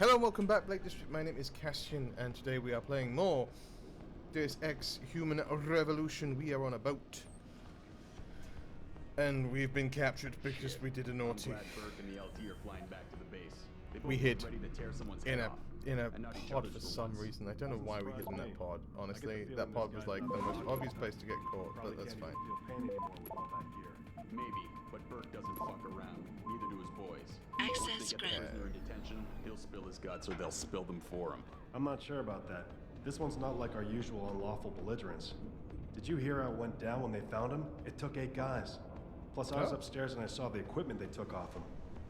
Hello and welcome back, Blake District. My name is Kastian, and today we are playing more Deus Ex Human Revolution. We are on a boat, and we've been captured because we did a naughty. I'm glad Burke and the LT are flying back to the base. We hid ready to tear someone's in head a off. pod for some reason. I don't know why we hid in that pod. Honestly, that pod was like the most obvious place to get caught, but that's fine. Maybe, but Burke doesn't fuck around. Neither do his boys. Access granted. Prisoner in detention, he'll spill his guts or they'll spill them for him. I'm not sure about that. This one's not like our usual unlawful belligerents. Did you hear how it went down when they found him? It took 8 guys. Plus, I was upstairs and I saw the equipment they took off him.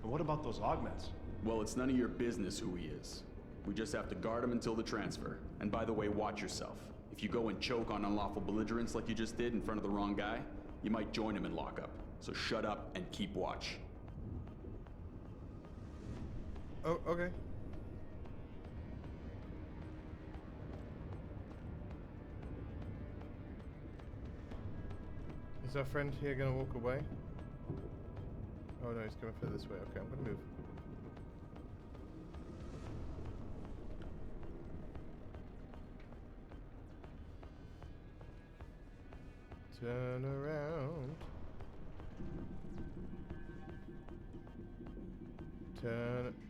And what about those augments? Well, it's none of your business who he is. We just have to guard him until the transfer. And by the way, watch yourself. If you go and choke on unlawful belligerents like you just did in front of the wrong guy, you might join him in lockup. So shut up and keep watch. Oh, okay. Is our friend here gonna walk away? Oh no, he's coming further this way. Okay, I'm gonna move. Turn around.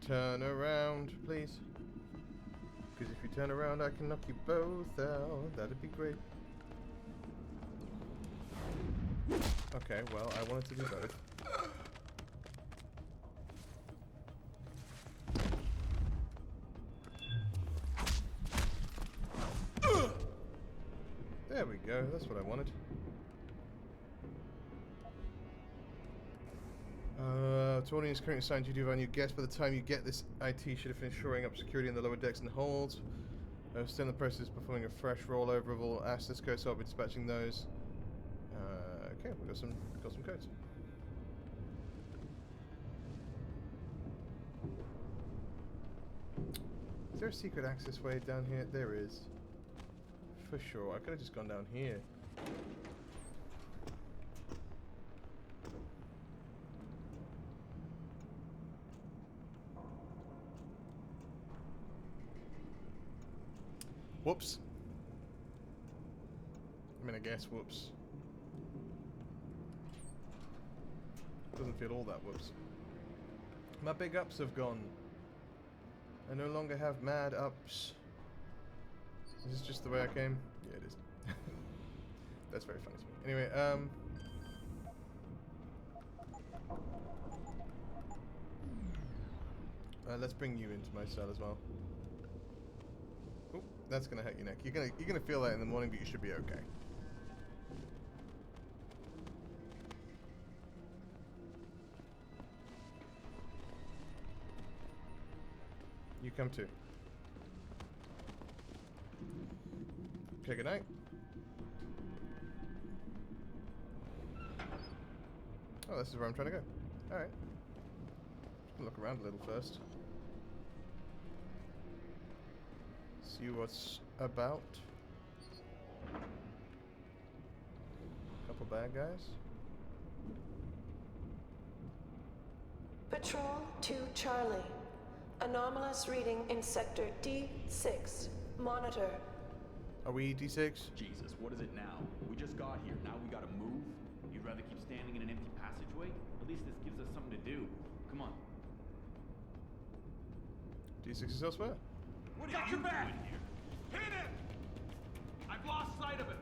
Turn around, please. Because if you turn around, I can knock you both out. That'd be great. Okay, well, I wanted to do both. There we go, that's what I wanted. Tony is currently assigned duty of our new guest. By the time you get this, IT should have finished shoring up security in the lower decks and holds. Still in the process of performing a fresh rollover of all access codes, so I'll be dispatching those. Okay, we got some codes. Is there a secret access way down here? There is. For sure. I could have just gone down here. Whoops. I mean, I guess whoops. Doesn't feel all that whoops. My big ups have gone. I no longer have mad ups. Is this just the way I came? Yeah, it is. That's very funny to me. Anyway, let's bring you into my cell as well. Oh, that's gonna hurt your neck. You're gonna feel that in the morning, but you should be okay. You come too. Okay, good night. Oh, this is where I'm trying to go. Alright. Look around a little first. See what's about. Couple bad guys. Patrol to Charlie. Anomalous reading in sector D6. Monitor. Are we D6? Jesus, what is it now? We just got here. Now we gotta move? You'd rather keep standing in an empty passageway? At least this gives us something to do. Come on. D6 is elsewhere. What are you doing here? Hit him! I've lost sight of him.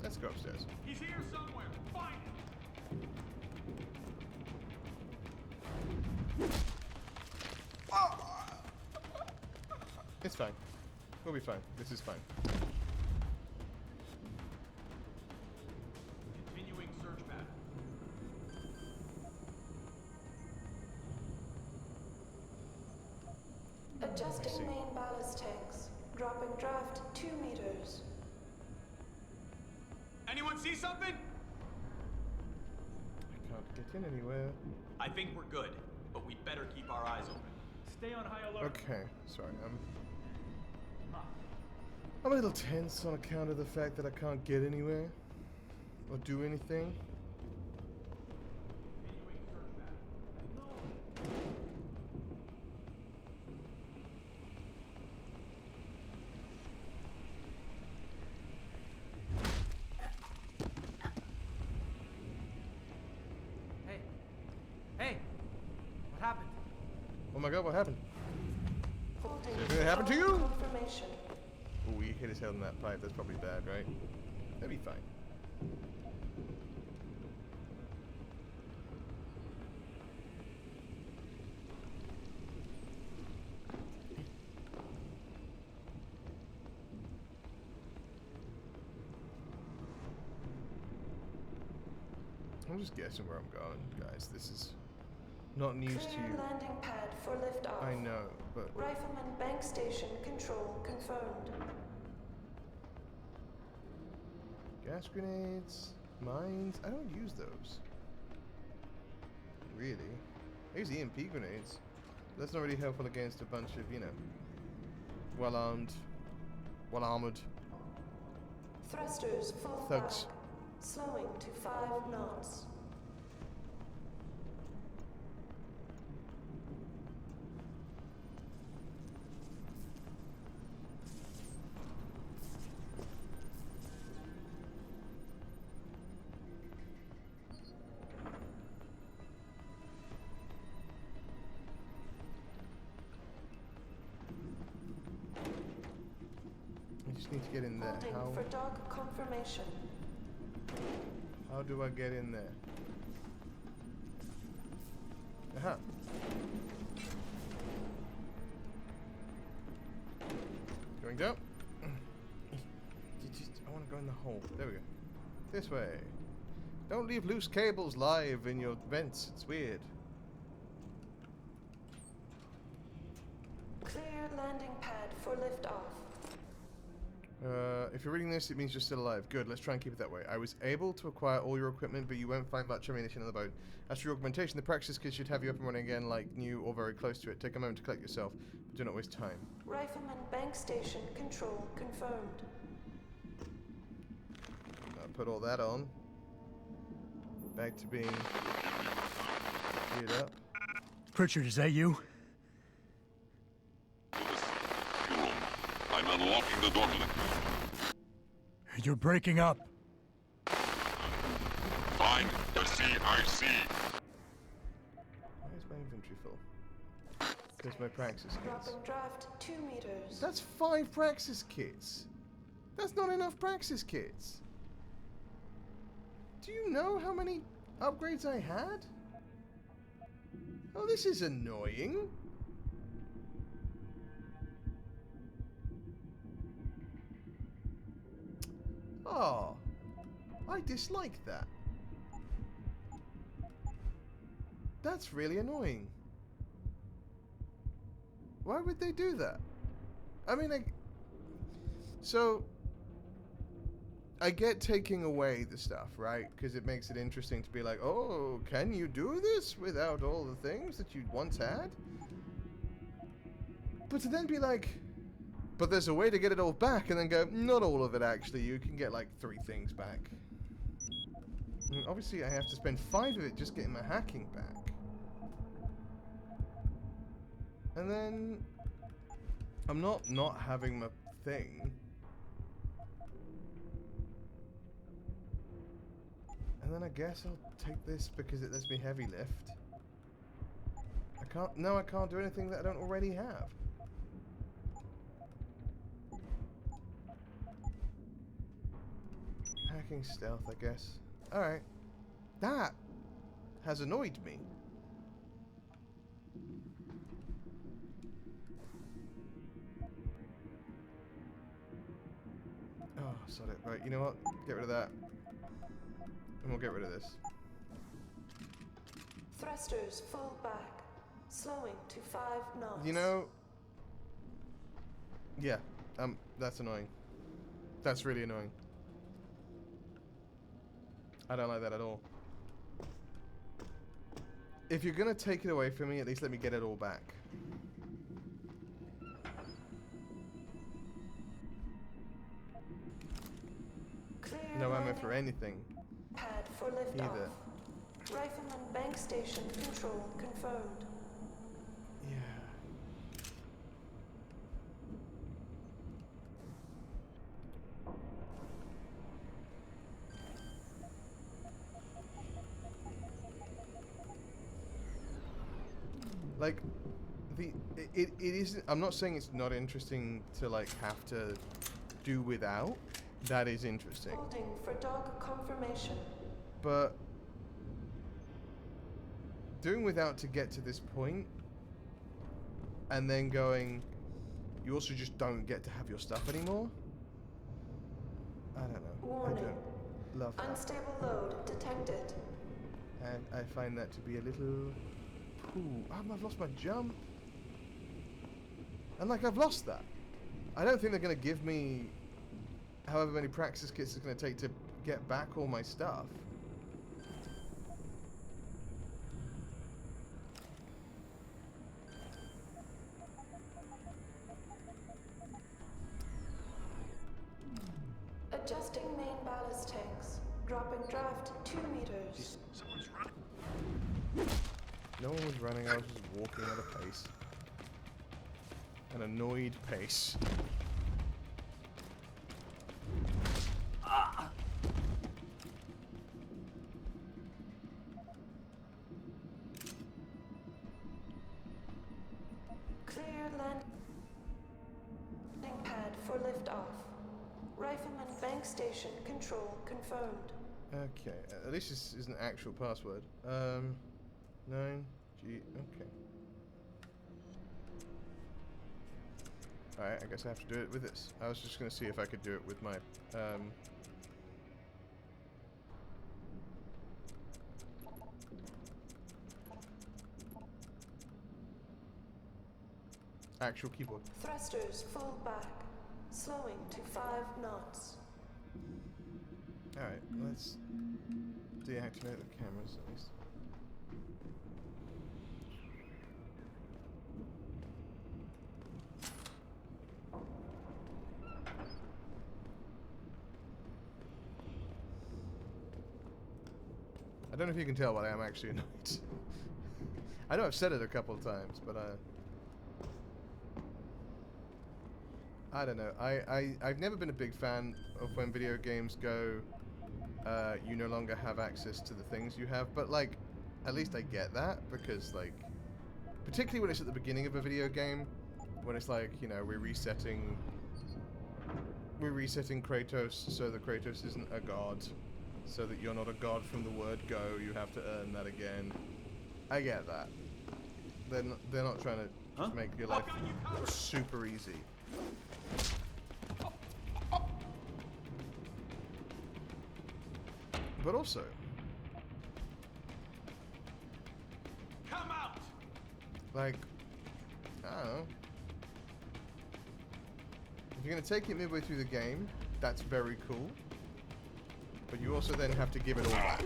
Let's go upstairs. He's here somewhere. Find him. It's fine. We'll be fine. This is fine. Continuing search pattern. Adjusting main ballast tanks. Dropping draft 2 meters. Anyone see something? I can't get in anywhere. I think we're good, but we better keep our eyes open. Stay on high alert. Okay, sorry. I'm a little tense on account of the fact that I can't get anywhere or do anything. my god, what happened? Holding Something happened to for you? dog confirmation. Oh, he hit his head on that pipe. That's probably bad, right? That'd be fine. I'm just guessing where I'm going, guys. This is not news to Clear you. landing pad for liftoff. I know, but Rifleman bank station control confirmed. gas grenades, mines. I don't use those. Really. I use EMP grenades. That's not really helpful against a bunch of, you know, well-armed, well-armored Thrusters full thugs. back. Slowing to 5 knots. I just need to get in there. Holding for dog confirmation. How do I get in there? Aha. Going down. I want to go in the hole. There we go. This way. Don't leave loose cables live in your vents. It's weird. Clear landing pad for liftoff. If you're reading this, it means you're still alive. Good, let's try and keep it that way. I was able to acquire all your equipment, but you won't find much ammunition on the boat. As for your augmentation, the practice kit should have you up and running again like new or very close to it. Take a moment to collect yourself, but do not waste time. Rifleman bank station control confirmed. I'll put all that on. Back to being geared up. Pritchard, is that you? I'm unlocking the door to the... You're breaking up. Find the CIC. Why is my inventory full? Because my praxis kits. Dropping draft 2 meters. That's 5 praxis kits. That's not enough praxis kits. Do you know how many upgrades I had? Oh, this is annoying. Oh, I dislike that. That's really annoying. Why would they do that? I mean, I get taking away the stuff, right? Because it makes it interesting to be like, oh, can you do this without all the things that you once had? But to then be like, but there's a way to get it all back, and then go, not all of it actually, you can get like 3 things back. And obviously I have to spend 5 of it just getting my hacking back. And then I'm not having my thing. And then I guess I'll take this because it lets me heavy lift. I can't do anything that I don't already have. Hacking stealth, I guess. Alright. That has annoyed me. Oh, sod it. Right, you know what? Get rid of that. And we'll get rid of this. Thrusters full back. Slowing to 5 knots. You know... Yeah, that's annoying. That's really annoying. I don't like that at all. If you're gonna take it away from me, at least let me get it all back. Clear No ammo landing for anything. pad for liftoff. Either. Rifleman bank station control confirmed. Yeah. Like, it isn't. I'm not saying it's not interesting to like have to do without. That is interesting. Holding for dog confirmation. But doing without to get to this point, and then going, you also just don't get to have your stuff anymore. I don't know. Warning. I don't love that. Unstable load detected. And I find that to be a little... Ooh, I've lost my jump. And like, I've lost that. I don't think they're going to give me however many practice kits it's going to take to get back all my stuff. Adjusting main ballast tanks. Dropping draft 2 meters. Someone's running. No one was running, I was just walking at a pace. An annoyed pace. Clear landing pad for liftoff. Rifleman bank station control confirmed. Okay, at least this is an actual password. 9G, okay. Alright, I guess I have to do it with this. I was just gonna see if I could do it with my, actual keyboard. Thrusters full back. Slowing to 5 knots. Alright, let's deactivate the cameras at least. I don't know if you can tell, but I am actually annoyed. I know I've said it a couple of times, but I don't know. I've never been a big fan of when video games go, you no longer have access to the things you have, but like, at least I get that, because like, particularly when it's at the beginning of a video game, when it's like, you know, we're resetting Kratos so that Kratos isn't a god, so that you're not a god from the word go, you have to earn that again. I get that. They're not trying to just make your life super easy. But also, Come out! like, I don't know. If you're going to take it midway through the game, that's very cool. But you also then have to give it all back.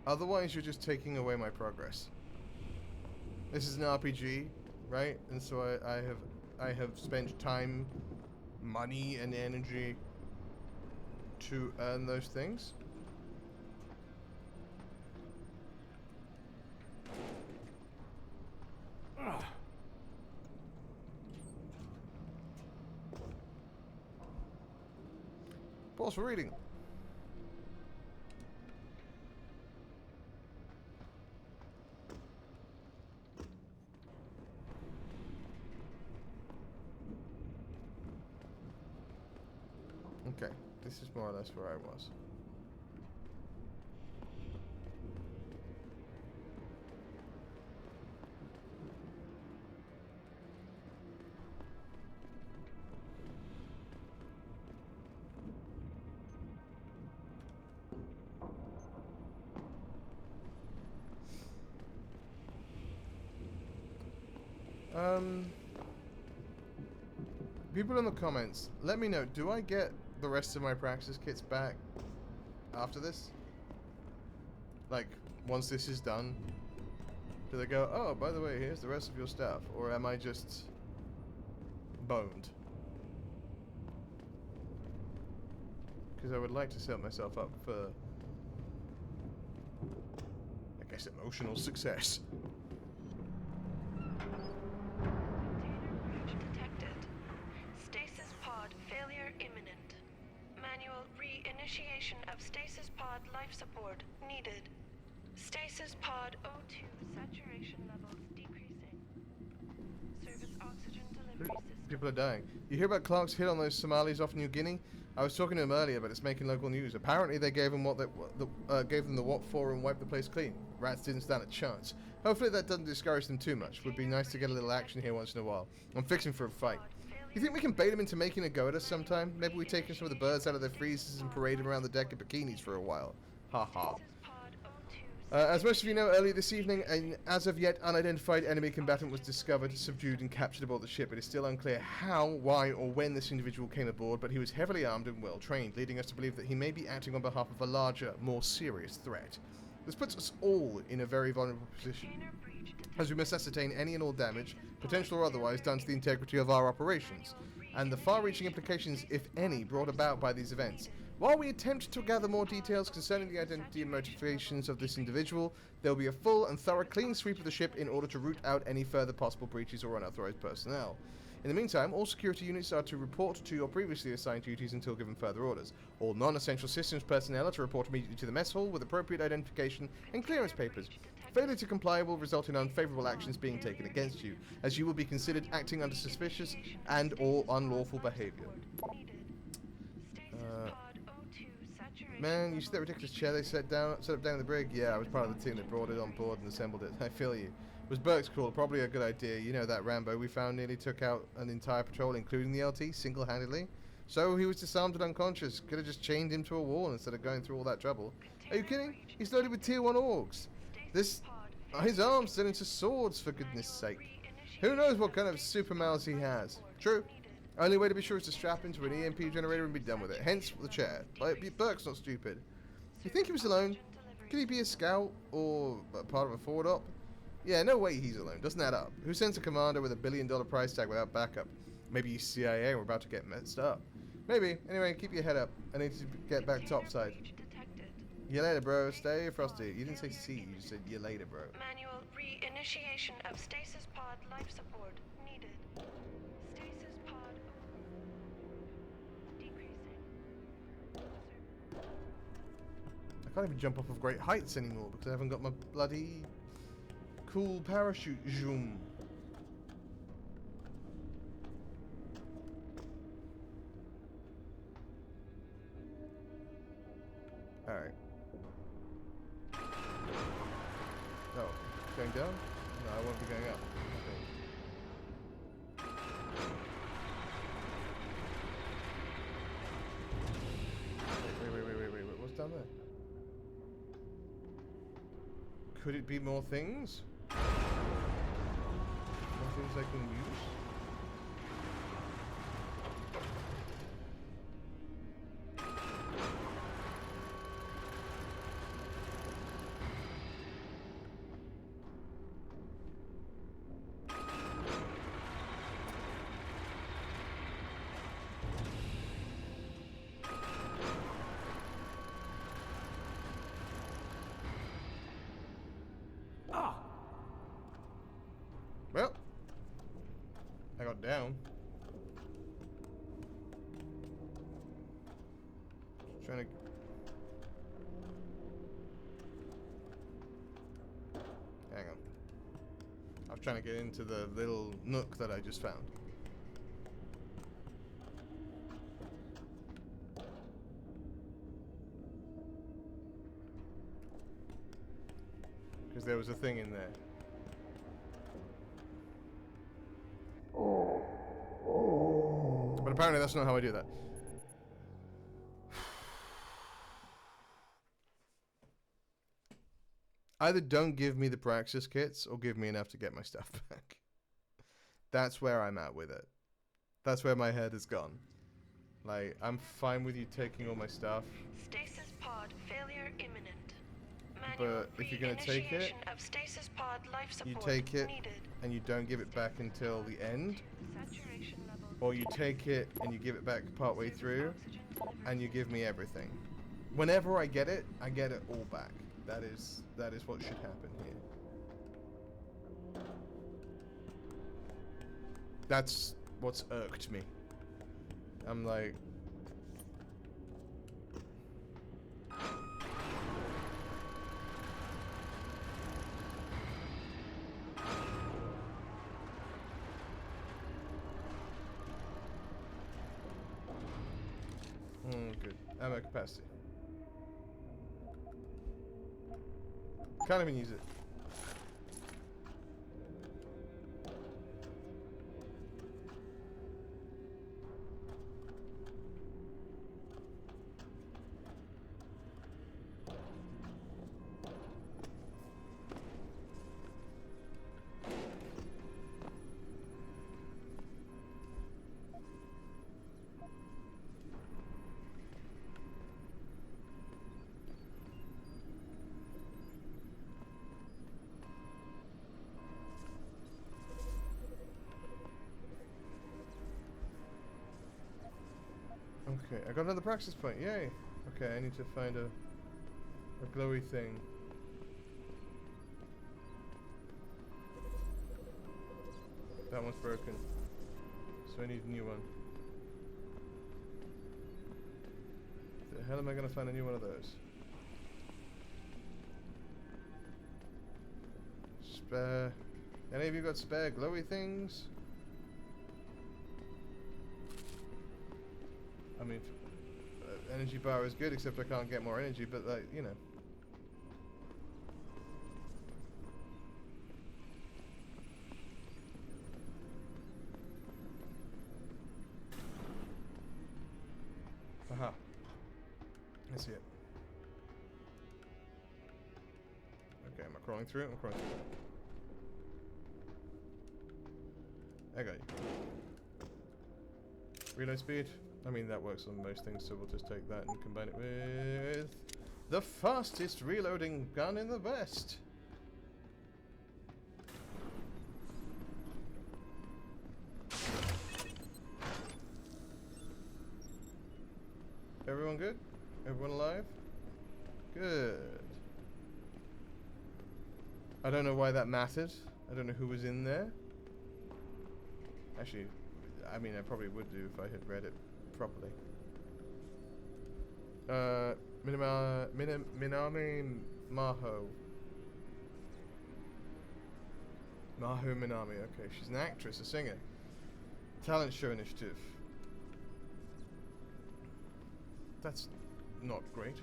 Otherwise, you're just taking away my progress. This is an RPG, right? And so I have spent time, money, and energy to earn those things. Pause for reading. Okay, this is more or less where I was. People in the comments, let me know, do I get the rest of my practice kits back after this? Like, once this is done, do they go, oh, by the way, here's the rest of your stuff? Or am I just boned? Because I would like to set myself up for, I guess, emotional success. Detected. Stasis pod failure imminent. Manual Re-initiation of stasis pod life support needed. Stasis pod O2 saturation levels decreasing. Service oxygen delivery system. People are dying. You hear about Clark's hit on those Somalis off New Guinea? I was talking to him earlier, but it's making local news. Apparently, they gave him gave them the what for and wiped the place clean. Rats didn't stand a chance. Hopefully, that doesn't discourage them too much. Would be nice to get a little action here once in a while. I'm fixing for a fight. You think we can bait him into making a go at us sometime? Maybe we take some of the birds out of their freezers and parade them around the deck in bikinis for a while. Ha ha. As most of you know, earlier this evening, an as of yet unidentified enemy combatant was discovered, subdued, and captured aboard the ship. It is still unclear how, why, or when this individual came aboard, but he was heavily armed and well trained, leading us to believe that he may be acting on behalf of a larger, more serious threat. This puts us all in a very vulnerable position, as we must ascertain any and all damage, potential or otherwise, done to the integrity of our operations, and the far-reaching implications, if any, brought about by these events. While we attempt to gather more details concerning the identity and motivations of this individual, there will be a full and thorough clean sweep of the ship in order to root out any further possible breaches or unauthorized personnel. In the meantime, all security units are to report to your previously assigned duties until given further orders. All non-essential systems personnel are to report immediately to the mess hall with appropriate identification and clearance papers. Failure to comply will result in unfavorable actions being taken against you, as you will be considered acting under suspicious and or unlawful behavior. Man, you see that ridiculous chair they set up down in the brig? Yeah, I was part of the team that brought it on board and assembled it. I feel you. It was Burke's call, probably a good idea. You know that Rambo we found nearly took out an entire patrol, including the LT, single-handedly. So he was disarmed and unconscious. Could have just chained him to a wall instead of going through all that trouble. Are you kidding? He's loaded with Tier 1 orgs. His arms turn into swords, for goodness sake. Who knows what kind of super mouths he has. True. Only way to be sure is to strap into an EMP generator and be done with it. Hence the chair. Burke's not stupid. You think he was alone? Could he be a scout or part of a forward op? Yeah, no way he's alone. Doesn't add up. Who sends a commander with $1 billion price tag without backup? Maybe he's CIA and we're about to get messed up. Maybe. Anyway, keep your head up. I need to get back topside. You later, bro. Stay frosty. You didn't say see, you just said you later, bro. Manual re-initiation of stasis pod life support needed. Stasis pod decreasing. I can't even jump off of great heights anymore because I haven't got my bloody cool parachute zoom. Alright. Oh, going down? No, I won't be going up. Wait, what's down there? Could it be more things? More things I can use? Well, I got down. Just trying to. Hang on. I was trying to get into the little nook that I just found. Because there was a thing in there. But apparently that's not how I do that. Either don't give me the Praxis kits or give me enough to get my stuff back. That's where I'm at with it. That's where my head has gone. Like, I'm fine with you taking all my stuff. Stasis pod failure imminent. But if you're going to take it, of stasis pod life you support take it needed. and you don't give it back until the end. Saturation levels Or you take it and you give it back partway through and you give me everything. Whenever I get it all back. That is what should happen here. That's what's irked me. I'm like, Ammo capacity. Can't even use it. Okay, I got another praxis point, yay! Okay, I need to find a glowy thing. That one's broken. So I need a new one. The hell am I gonna find a new one of those? Spare... Any of you got spare glowy things? I mean, energy bar is good, except I can't get more energy, but like, you know. Aha. I see it. Okay, am I crawling through it? I'm crawling through it. I got you. Reload speed. I mean, that works on most things, so we'll just take that and combine it with the fastest reloading gun in the West. Everyone good? Everyone alive? Good. I don't know why that mattered. I don't know who was in there. Actually, I mean, I probably would do if I had read it properly. Minami Maho. Maho Minami, okay. She's an actress, a singer. Talent show initiative. That's not great.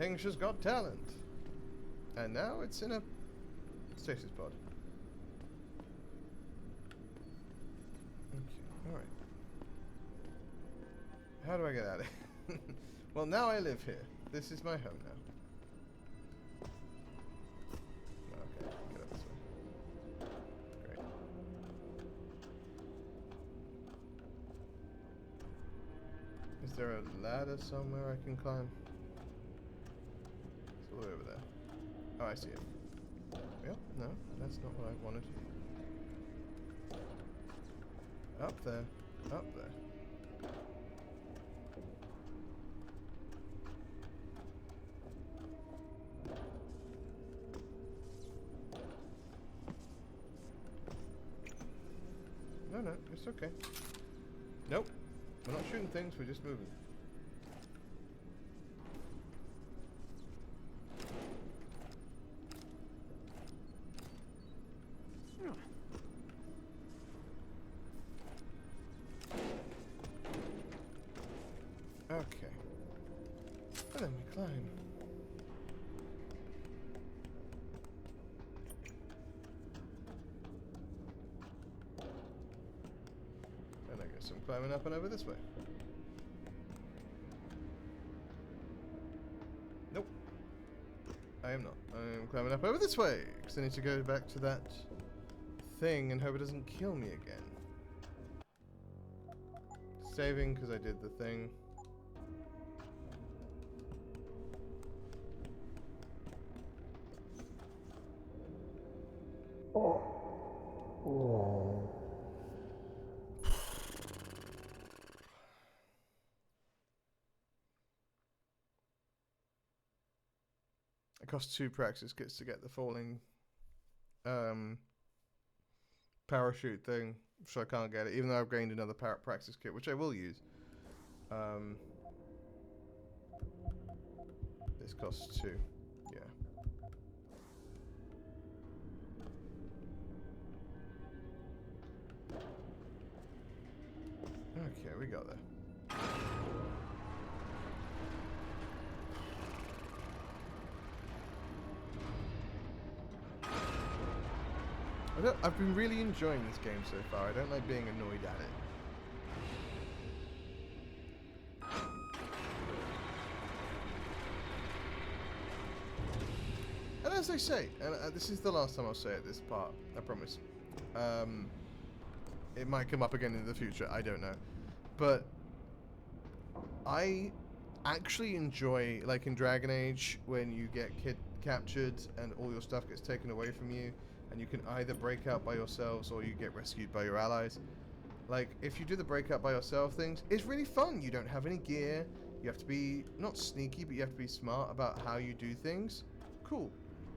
Hengsha's got talent. And now it's in a stasis pod. Okay, alright. How do I get out of here? Well, now I live here. This is my home now. Okay, get up this way. Great. Is there a ladder somewhere I can climb? It's all the way over there. Oh, I see it. Well, no, that's not what I wanted. Up there. Up there. No, it's okay. Nope. We're not shooting things, we're just moving. Okay. And then we climb. And I guess I'm climbing up and over this way. Nope. I am not. I'm climbing up over this way, because I need to go back to that thing and hope it doesn't kill me again. Saving, because I did the thing. It costs 2 praxis kits to get the falling parachute thing, so I can't get it, even though I've gained another praxis kit, which I will use. This costs 2, yeah. Okay, we got there. I've been really enjoying this game so far. I don't like being annoyed at it. And as I say, and this is the last time I'll say it this part, I promise. It might come up again in the future, I don't know. But I actually enjoy, like in Dragon Age, when you get captured and all your stuff gets taken away from you, and you can either break out by yourselves or you get rescued by your allies. Like, if you do the break out by yourself things, it's really fun. You don't have any gear. You have to be, not sneaky, but you have to be smart about how you do things. Cool.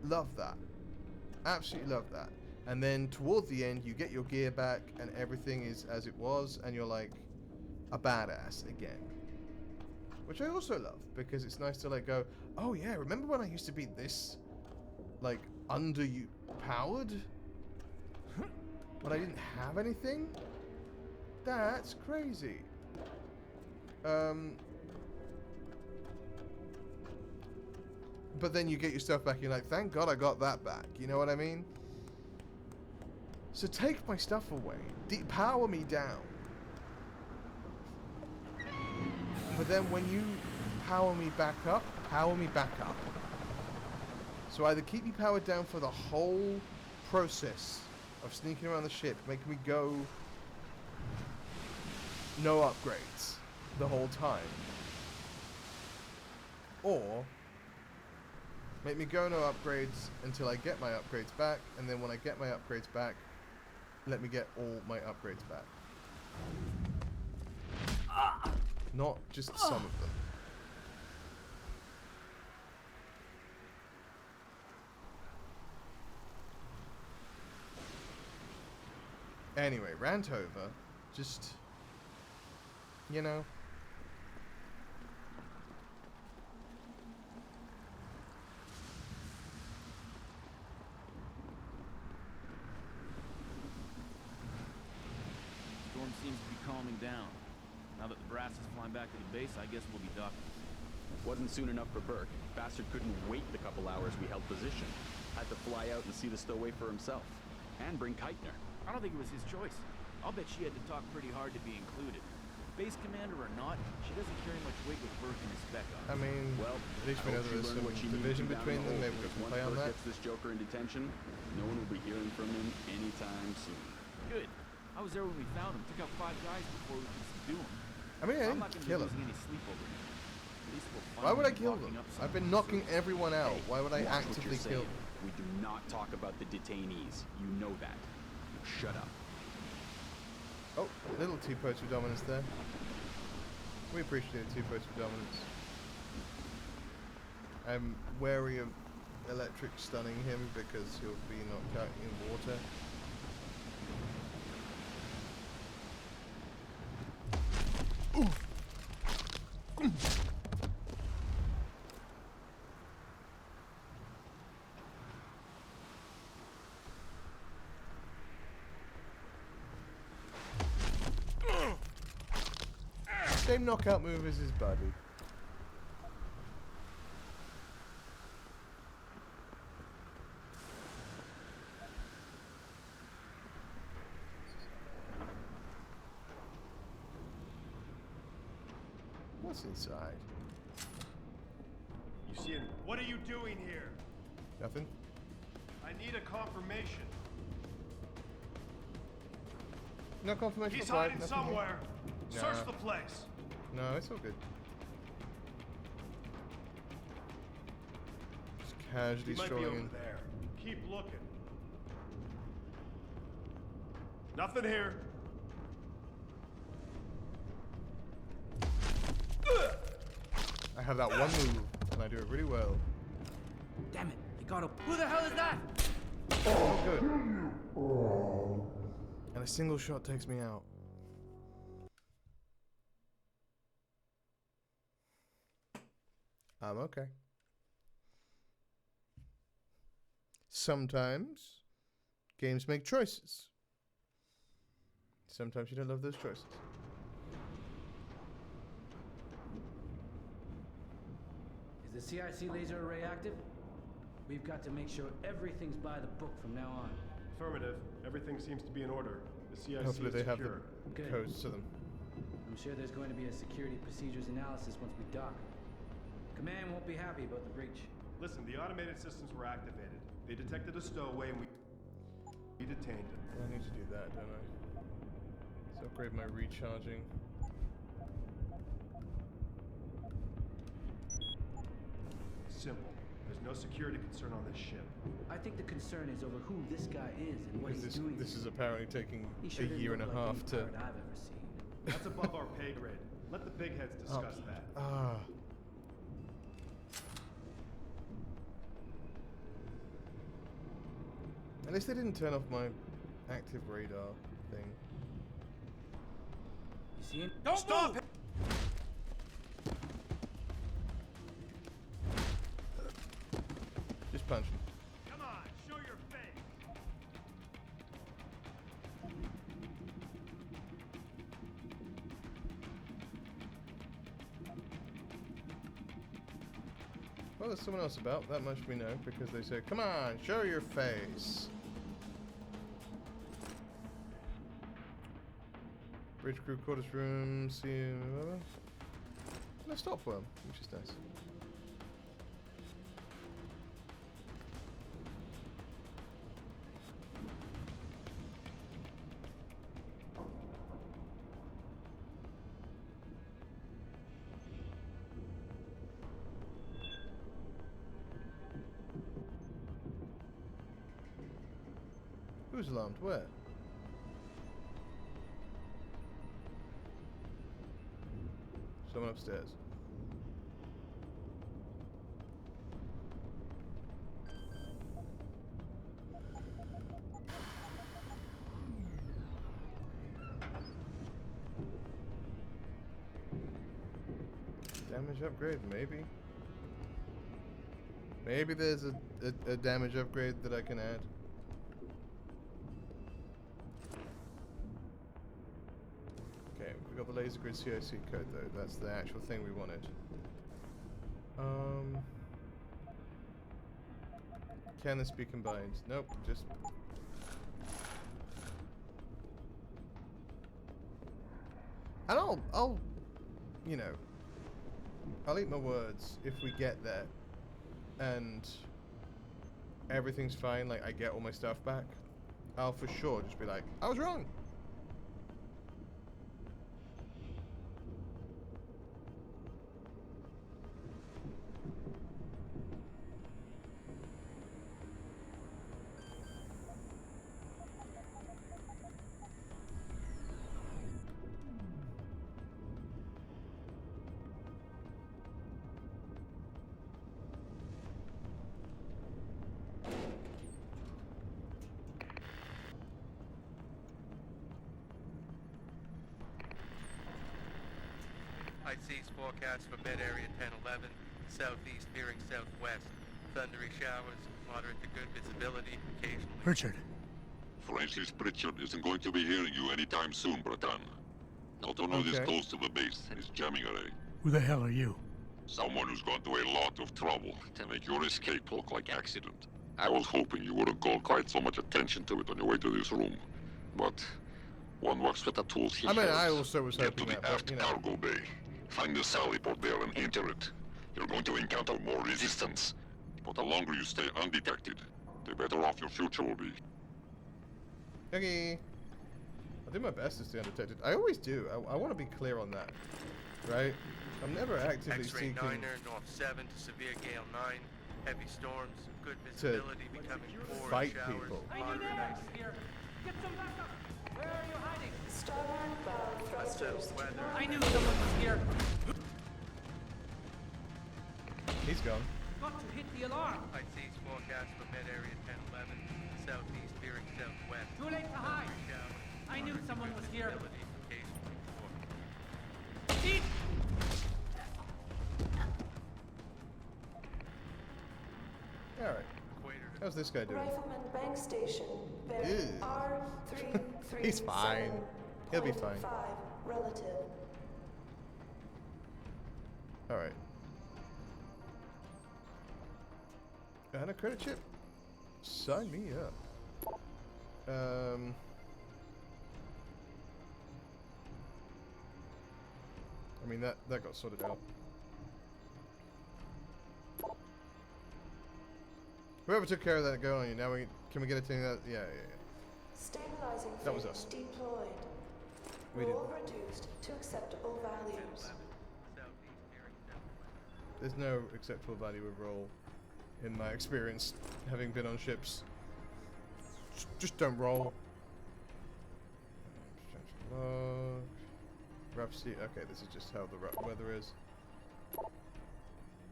Love that. Absolutely love that. And then toward the end, you get your gear back and everything is as it was, and you're like a badass again. Which I also love, because it's nice to like go, oh yeah, remember when I used to be this, like, powered? When I didn't have anything? That's crazy. But then you get your stuff back and you're like, thank God I got that back. You know what I mean? So take my stuff away. Power me down. But then when you power me back up, power me back up. So either keep me powered down for the whole process of sneaking around the ship, making me go no upgrades the whole time. Or make me go no upgrades until I get my upgrades back, and then when I get my upgrades back, let me get all my upgrades back. Not just some of them. Anyway, rant over. Just, you know. Storm seems to be calming down. Now that the brass is flying back to the base, I guess we'll be docking. Wasn't soon enough for Burke. Bastard couldn't wait the couple hours we held position. Had to fly out and see the stowaway for himself. And bring Keitner. I don't think it was his choice. I'll bet she had to talk pretty hard to be included. Base commander or not, she doesn't carry much weight with Burke and his spec up. I mean, Well, at least we know I hope she there's learned some what she needed division to down between the them. hole, Maybe we because can once play on Burke that. gets this Joker in detention, no one will be hearing from him anytime soon. Good. I was there when we found him. Took out 5 guys before we could subdue him. I mean, I I'm not didn't gonna kill be him. losing any sleep over him. At least we'll Why would I finally be kill locking them? up some I've been of knocking these everyone out. Hey, Why would I watch what actively you're kill saying. them? We do not talk about the detainees. You know that. Shut up. Oh, little T-pose for dominance there. We appreciate T-pose for dominance. I'm wary of electric stunning him because he'll be knocked out in water. Same knockout move as his buddy. What's inside? You see him? What are you doing here? Nothing? I need a confirmation. No confirmation. He's required, hiding nothing here. somewhere. Nah. Search the place. No, it's all good. Just casually He might be strolling over in. there. Keep looking. Nothing here. I have that one move, and I do it really well. Damn it! They got a. Who the hell is that? Oh, good. And a single shot takes me out. I'm okay. Sometimes games make choices. Sometimes you don't love those choices. Is the CIC laser array active? We've got to make sure everything's by the book from now on. Affirmative. Everything seems to be in order. The CIC Hopefully is they have secure. the Good. codes to them. I'm sure there's going to be a security procedures analysis once we dock. Command won't be happy about the breach. Listen, the automated systems were activated. They detected a stowaway and we detained him. I need to do that, don't I? Let's upgrade my recharging. Simple. There's no security concern on this ship. I think the concern is over who this guy is and what Because he's doing. this is apparently taking He a sure didn't year and a look like half any to. pirate I've ever seen. That's above our pay grade. Let the big heads discuss that. Ah. At least they didn't turn off my active radar thing. You see him? Don't stop him! Just punch him. Come on, show your face. Well, there's someone else about. That much we know because they say, "Come on, show your face." Bridge crew quarters room. See. No stop worm, which is nice. Who's alarmed? Where? Someone upstairs. Damage upgrade, maybe. Maybe there's a damage upgrade that I can add. Okay, we got the laser grid CIC code though. That's the actual thing we wanted. Can this be combined? Nope, just. And I'll, you know, I'll eat my words if we get there and everything's fine, like I get all my stuff back. I'll for sure just be like, I was wrong. IC's forecast for bed area 1011, southeast veering southwest. Thundery showers, moderate to good visibility, occasionally. Richard, Francis Pritchard isn't going to be hearing you anytime soon, Bratan. Not to know this Okay. close to the base, his jamming array. who the hell are you? Someone who's gone to a lot of trouble to make your escape look like accident. I was hoping you wouldn't call quite so much attention to it on your way to this room. But one works with the tools he I mean, has. I also was Get to hoping the that, but, aft you know. cargo bay. Find the sally port there and enter it. You're going to encounter more resistance. But the longer you stay undetected, the better off your future will be. Okay. I'll do my best to stay undetected. I always do. I want to be clear on that. Right? I'm never actively X-ray seeking 9er, north 7 to severe gale 9. Heavy storms, good visibility, becoming poor fight showers. people. Moderate ice. Get some backup! Where are you hiding? Starboard bow thrusters. South weather. I knew someone was here! He's gone. Got to hit the alarm! IC's forecast for bed area 1011, southeast veering southwest. Too late to hide! Thundery showers, I knew moderate to someone good was here. visibility, occasionally poor. Eat! Alright. Equator to How's this guy doing? Rifleman Bank Station. Ew. Bearing R337. He's fine. He'll be fine. 5 relative. Alright. And a credit chip? Sign me up. I mean, that got sorted out. Whoever took care of that going on you, now can we get a thing that... Yeah. Stabilizing That was phase us. deployed. We did. Roll reduced to acceptable values. There's no acceptable value of roll, in my experience, having been on ships. Just don't roll. Rough sea. Okay, this is just how the rough weather is.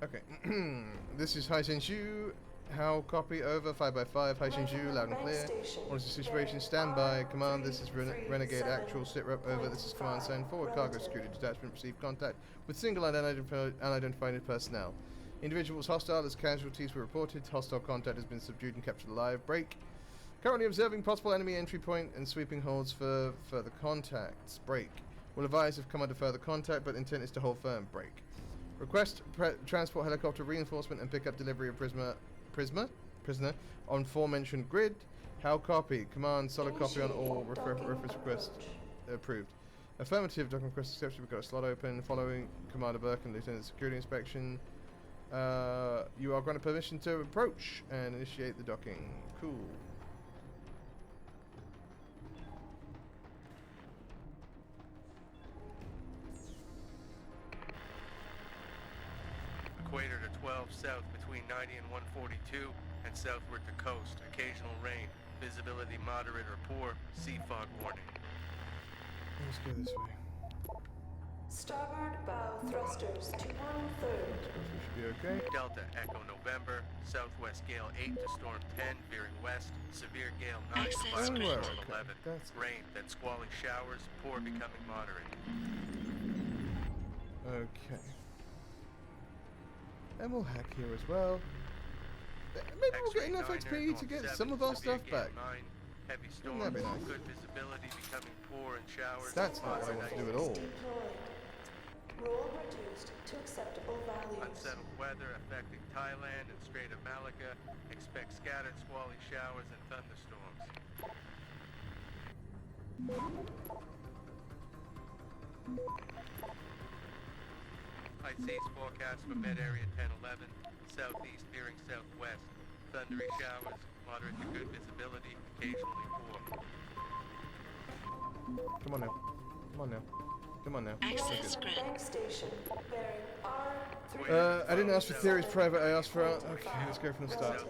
Okay. This is Haisenshu. How copy over 5x5. Haisenshu, loud and clear. What is the situation? Stand by. Command, this is Renegade Actual. Sit rep over. This is command. Send forward. Cargo security detachment. Receive contact with single unidentified personnel. Individuals hostile as casualties were reported. Hostile contact has been subdued and captured alive. Break. Currently observing possible enemy entry point and sweeping holds for further contacts. Break. Will advise if come under further contact, but intent is to hold firm. Break. Request transport helicopter reinforcement and pick up delivery of prisoner on aforementioned grid. How copy? Command solid copy on all reference requests approved. Affirmative document request accepted. We've got a slot open. Following Commander Burke and Lieutenant Security Inspection. You are granted permission to approach and initiate the docking. Cool. Equator to 12 south between 90 and 142, and southward to coast. Occasional rain. Visibility moderate or poor. Sea fog warning. Let's go this way. Starboard bow thrusters to 1/3. We should be okay. Delta Echo November. Southwest gale 8 to storm 10, veering west. Severe gale 9 to 5 to storm 11. Rain, then squally showers. Poor becoming moderate. Okay. And we'll hack here as well. Maybe we'll get enough XP to get some of our stuff back. Heavy storm, Wouldn't that be nice? good visibility, becoming poor in showers. That's not what I want to do at all. Roll reduced to acceptable values. Unsettled weather affecting Thailand and Strait of Malacca. Expect scattered squally showers and thunderstorms. IC's forecast for Med Area 1011. Southeast veering southwest. Thundery showers. Moderate to good visibility. Occasionally poor. Come on now. Come on now. Come on now. Access grid. Bank station. Bearing R3. I didn't ask for theories private, I asked for... Okay, let's go from the start.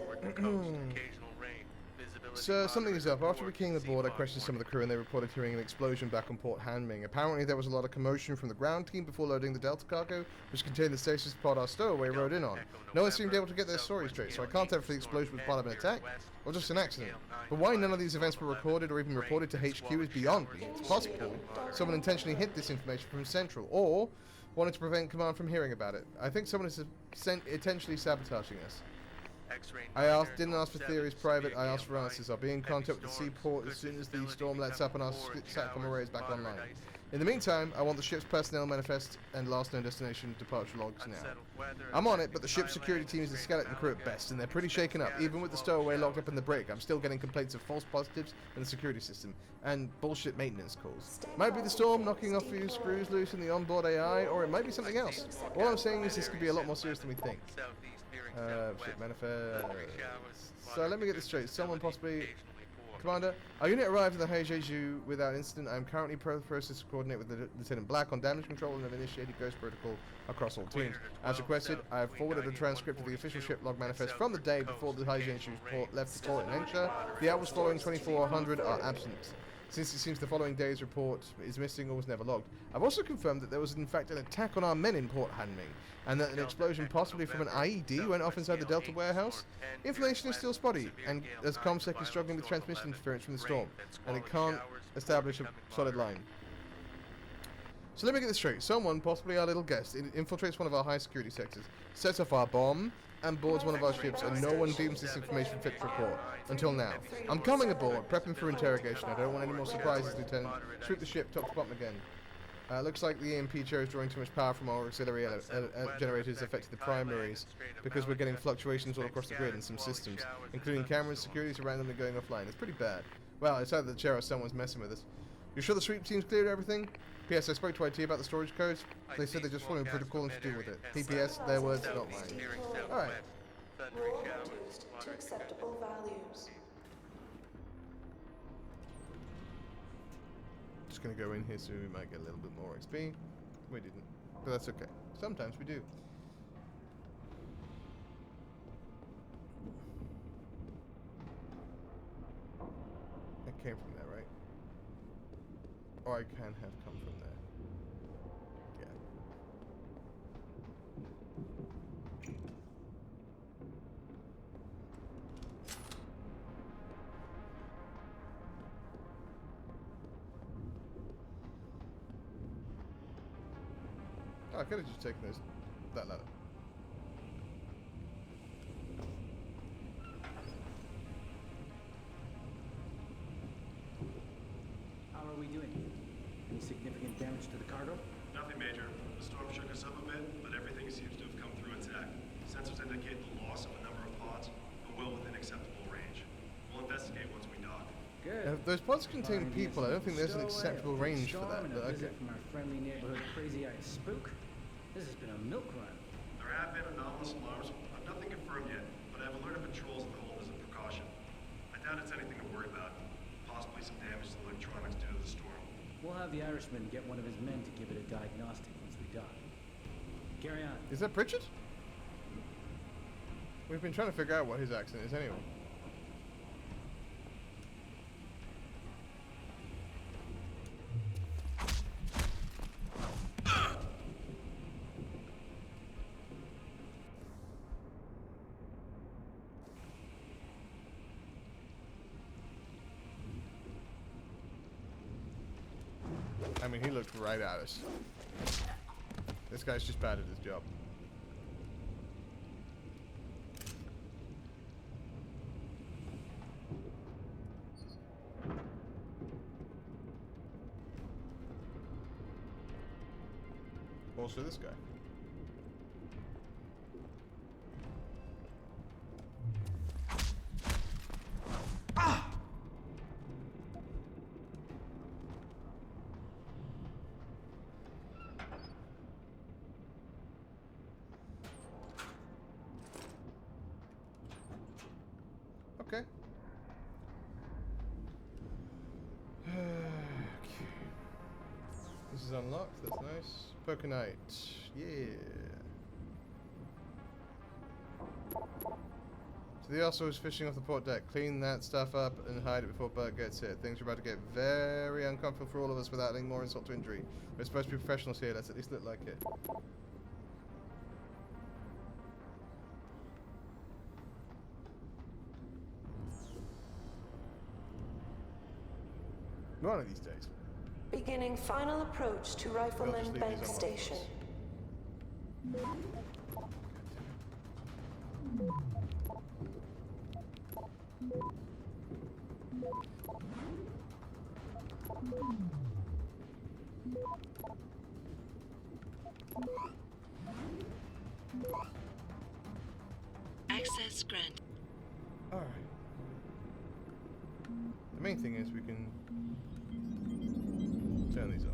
Sir, something is up. After rekeying the board, I questioned some of the crew and they reported hearing an explosion back on Port Hanming. Apparently there was a lot of commotion from the ground team before loading the Delta cargo, which contained the stasis pod our stowaway rode in on. No one seemed able to get their story straight, so I can't tell if the explosion was part of an attack or just an accident. But why none of these events were recorded or even reported to HQ is beyond me. It's possible someone intentionally hid this information from Central, or wanted to prevent Command from hearing about it. I think someone is intentionally sabotaging us. Didn't ask for theories private, I asked for answers. I'll be in contact with the seaport as soon as the storm lets up and our SATCOM array is back online. In the meantime, I want the ship's personnel manifest and last known destination departure logs now. I'm on it, but the ship's security team is a skeleton crew at best, and they're pretty shaken up. Even with the stowaway locked up in the brig, I'm still getting complaints of false positives in the security system, and bullshit maintenance calls. Might be the storm knocking off a few screws loose in the onboard AI, or it might be something else. All I'm saying is this could be a lot more serious than we think. Ship manifest. So let me get this straight. Someone possibly... Commander, our unit arrived at the Heijeju without incident. I am currently process to coordinate with Lieutenant Black on damage control and have initiated Ghost Protocol across all teams. As requested, I have forwarded a transcript of the official ship log manifest from the day before the Heijeju left the port in Ensha. The hours following 2400 are absent, since it seems the following day's report is missing or was never logged. I've also confirmed that there was in fact an attack on our men in Port Hanming, and that an explosion possibly from an IED went off inside the Delta warehouse. Information is still spotty, and as ComSec is struggling with transmission interference from the storm, and it can't establish a solid line. So let me get this straight. Someone, possibly our little guest, infiltrates one of our high security sectors, sets off our bomb, and boards one of our ships, and no one deems this information fit to report. Until now. I'm coming aboard, prepping for interrogation. I don't want any more surprises, Lieutenant. Sweep the ship, top to bottom again. Looks like the EMP chair is drawing too much power from our auxiliary generators affecting the primaries, because we're getting fluctuations all across the grid in some systems, including cameras, securities are randomly going offline. It's pretty bad. Well, it's either the chair or someone's messing with us. You sure the sweep team's cleared everything? P.S. I spoke to IT about the storage codes. They said they're just following protocol and to deal with it. P.P.S. Their words, not mine. Alright. Roll reduced to acceptable values. Just gonna go in here so we might get a little bit more XP. We didn't. But that's okay. Sometimes we do. That came from there, right? Or I can have come from there. Yeah. Oh, I could have just taken that ladder. How are we doing? Any significant damage to the cargo? Nothing major. The storm shook us up a bit, but everything seems to have come through intact. Sensors indicate the loss of a number of pods, but well within acceptable range. We'll investigate once we dock. Good. If those pods contain people, I don't think there's an acceptable range for that. But okay. From our friendly neighborhood crazy-eyed spook. This has been a milk run. There have been anomalous alarms. I've nothing confirmed yet, but I've alerted patrols in the hold as a precaution. I doubt it's anything to worry about. Possibly some damage to the electronics due to the storm. We'll have the Irishman get one of his men to give it a diagnostic once we dock. Carry on. Is that Pritchard? We've been trying to figure out what his accent is anyway. I mean, he looked right at us. This guy's just bad at his job. Also this guy. Okay. This is unlocked, that's nice. Pokenite, yeah. So the Oscar was fishing off the port deck. Clean that stuff up and hide it before Bert gets here. Things are about to get very uncomfortable for all of us without adding more insult to injury. We're supposed to be professionals here, let's at least look like it. One of these days. Beginning final approach to Rifleman Bank Station. Access granted. Alright. The main thing is we can turn these off.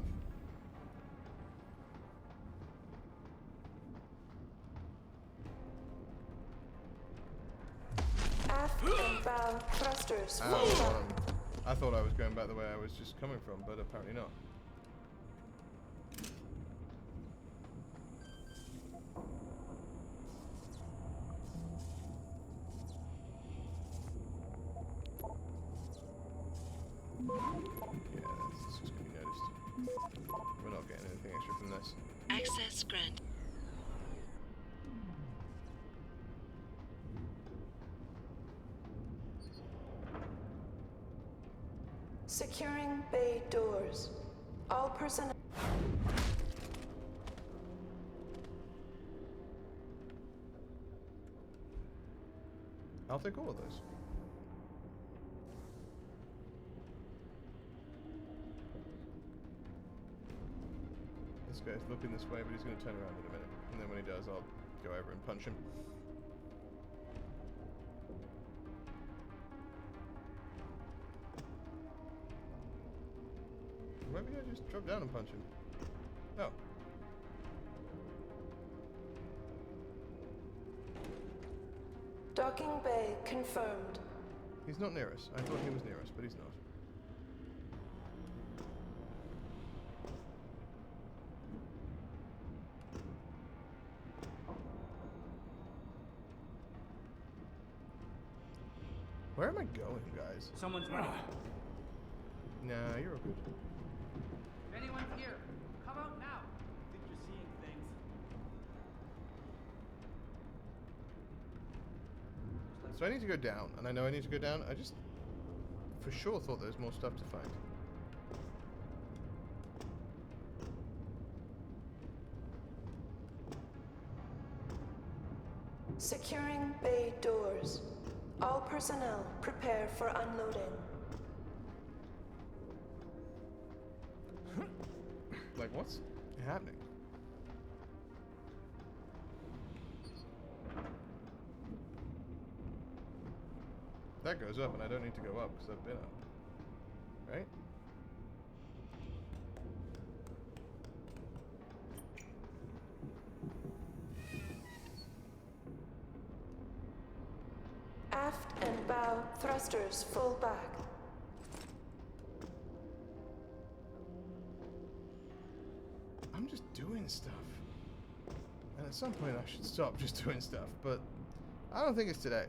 Aft and bow thrusters. I thought I was going back the way I was just coming from, but apparently not. Yeah, this is going to be noticed. We're not getting anything extra from this. Access granted. Securing bay doors. All personnel. I'll take all of those. This guy's looking this way, but he's going to turn around in a minute. And then when he does, I'll go over and punch him. Maybe I just drop down and punch him. No. Docking bay confirmed. He's not near us. I thought he was near us, but he's not. Where am I going, guys? Someone's running. Nah, you're all good. If anyone's here, come out now. I think you're seeing things. So I need to go down, and I know I need to go down. I just, for sure, thought there was more stuff to find. Securing bay doors. All personnel prepare for unloading. Like, what's happening? That goes up, and I don't need to go up because I've been up. Right? Aft and bow thrusters full back. I'm just doing stuff. And at some point I should stop just doing stuff, but I don't think it's today.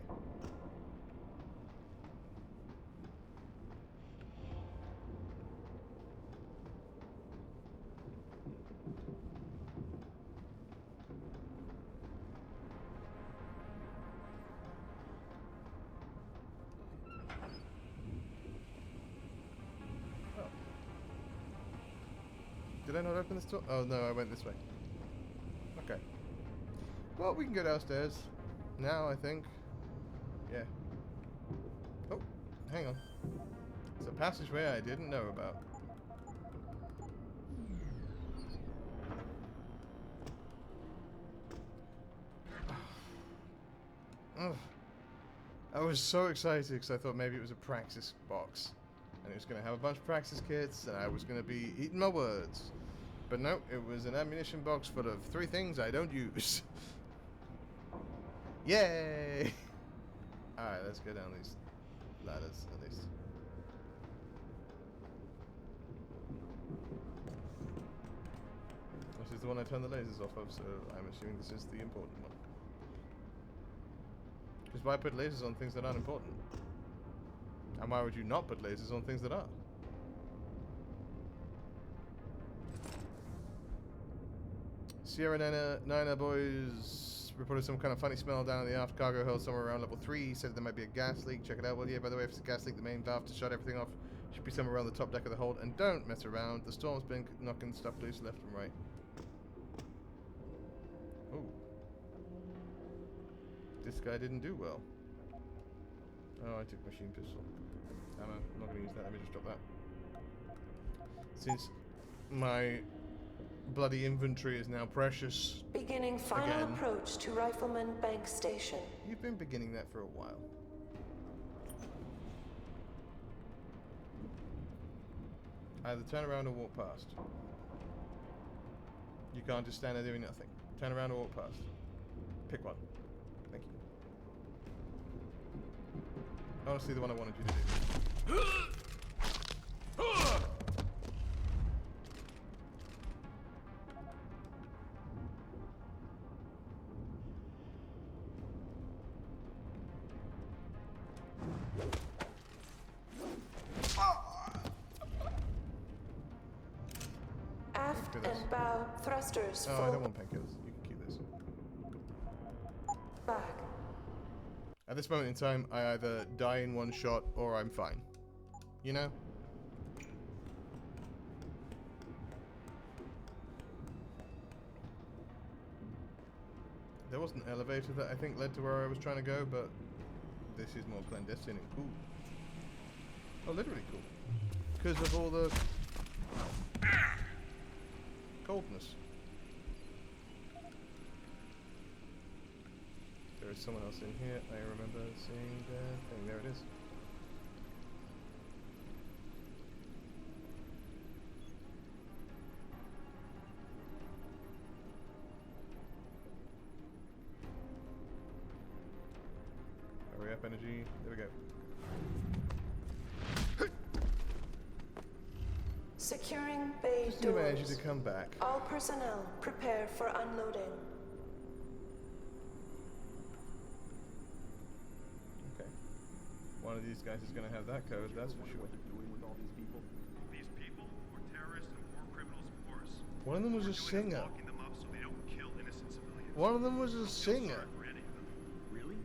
Did I not open this door? Oh no, I went this way. Okay. Well, we can go downstairs now, I think. Yeah. Oh, hang on. It's a passageway I didn't know about. Ugh. I was so excited because I thought maybe it was a praxis box. And it was going to have a bunch of praxis kits, and I was going to be eating my words. But no, it was an ammunition box full of 3 things I don't use. Yay! Alright, let's go down these ladders, at least. This is the one I turned the lasers off of, so I'm assuming this is the important one. Because why put lasers on things that aren't important? And why would you not put lasers on things that are? Sierra Niner boys reported some kind of funny smell down in the aft cargo hold somewhere around level 3. He said there might be a gas leak. Check it out, will you? By the way, if it's a gas leak, the main valve to shut everything off should be somewhere around the top deck of the hold. And don't mess around. The storm's been knocking stuff loose left and right. Oh. This guy didn't do well. Oh, I took machine pistol. I'm not going to use that. Let me just drop that. Since my bloody inventory is now precious. Beginning final approach to Rifleman Bank Station. You've been beginning that for a while. Either turn around or walk past. You can't just stand there doing nothing. Turn around or walk past. Pick one. Thank you. Honestly, the one I wanted you to do. Aft and bow thrusters Oh, I full don't want painkillers. You can keep this. back. At this moment in time, I either die in one shot or I'm fine. You know? There was an elevator that I think led to where I was trying to go, but this is more clandestine and cool. Oh, literally cool. Because of all the coldness. There is someone else in here. I remember seeing that thing. There it is. up energy. There we go. Securing bay Just need energy doors. to come back. All personnel prepare for unloading. Okay. One of these guys is going to have that code, that's for sure. These people were terrorists and war criminals, of course. One of them was a singer. Locking them up so they don't kill innocent civilians. One of them was a singer. Really?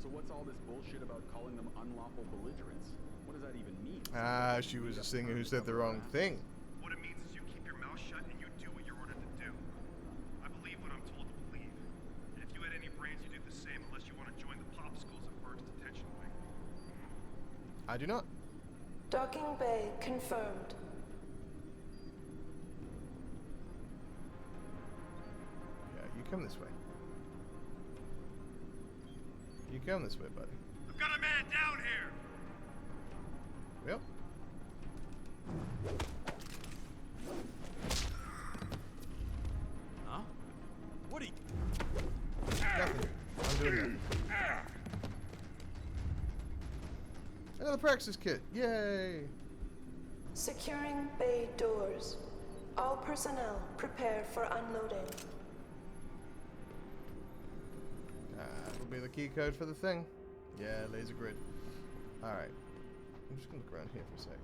So what's all this bullshit about calling them unlawful belligerents? What does that even mean? Ah, she was a singer who said the wrong thing. What it means is you keep your mouth shut and you do what you're ordered to do. I believe what I'm told to believe. And if you had any brains, you do the same unless you want to join the popsicles at Berg's detention wing. I do not. Docking bay confirmed. Yeah, you come this way. You come this way, buddy. I've got a man down here! Yep. Huh? What are you... Nothing. I'm doing nothing. Another praxis kit. Yay! Securing bay doors. All personnel prepare for unloading. That will be the key code for the thing. Yeah, laser grid. Alright. I'm just gonna look around here for a sec.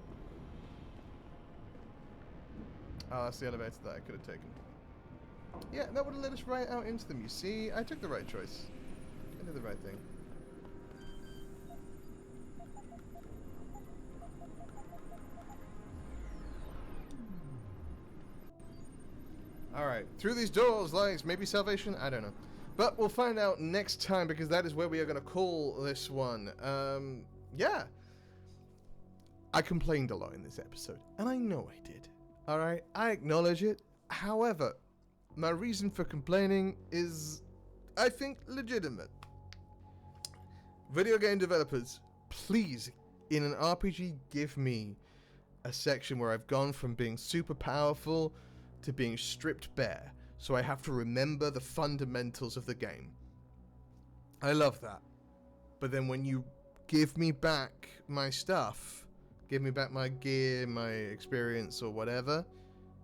Oh, that's the elevator that I could have taken. Yeah, that would have led us right out into them, you see? I took the right choice. I did the right thing. Alright, through these doors lies maybe salvation? I don't know. But we'll find out next time because that is where we are going to call this one. Yeah. I complained a lot in this episode, and I know I did. Alright, I acknowledge it. However, my reason for complaining is, I think, legitimate. Video game developers, please, in an RPG, give me a section where I've gone from being super powerful to being stripped bare, so I have to remember the fundamentals of the game. I love that. But then when you give me back my stuff, give me back my gear, my experience, or whatever,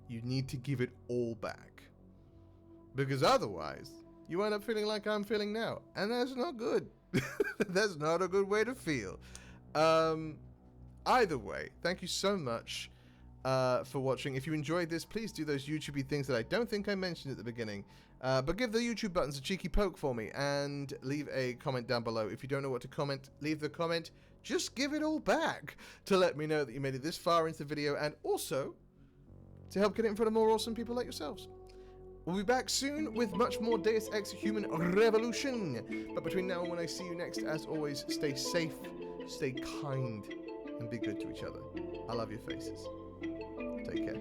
you need to give it all back. Because otherwise, you end up feeling like I'm feeling now. And that's not good. That's not a good way to feel. Either way, thank you so much for watching. If you enjoyed this, please do those YouTubey things that I don't think I mentioned at the beginning. But give the YouTube buttons a cheeky poke for me and leave a comment down below. If you don't know what to comment, leave the comment. Just give it all back to let me know that you made it this far into the video, and also to help get it in front of more awesome people like yourselves. We'll be back soon with much more Deus Ex Human Revolution. But between now and when I see you next, as always, stay safe, stay kind, and be good to each other. I love your faces. Take care.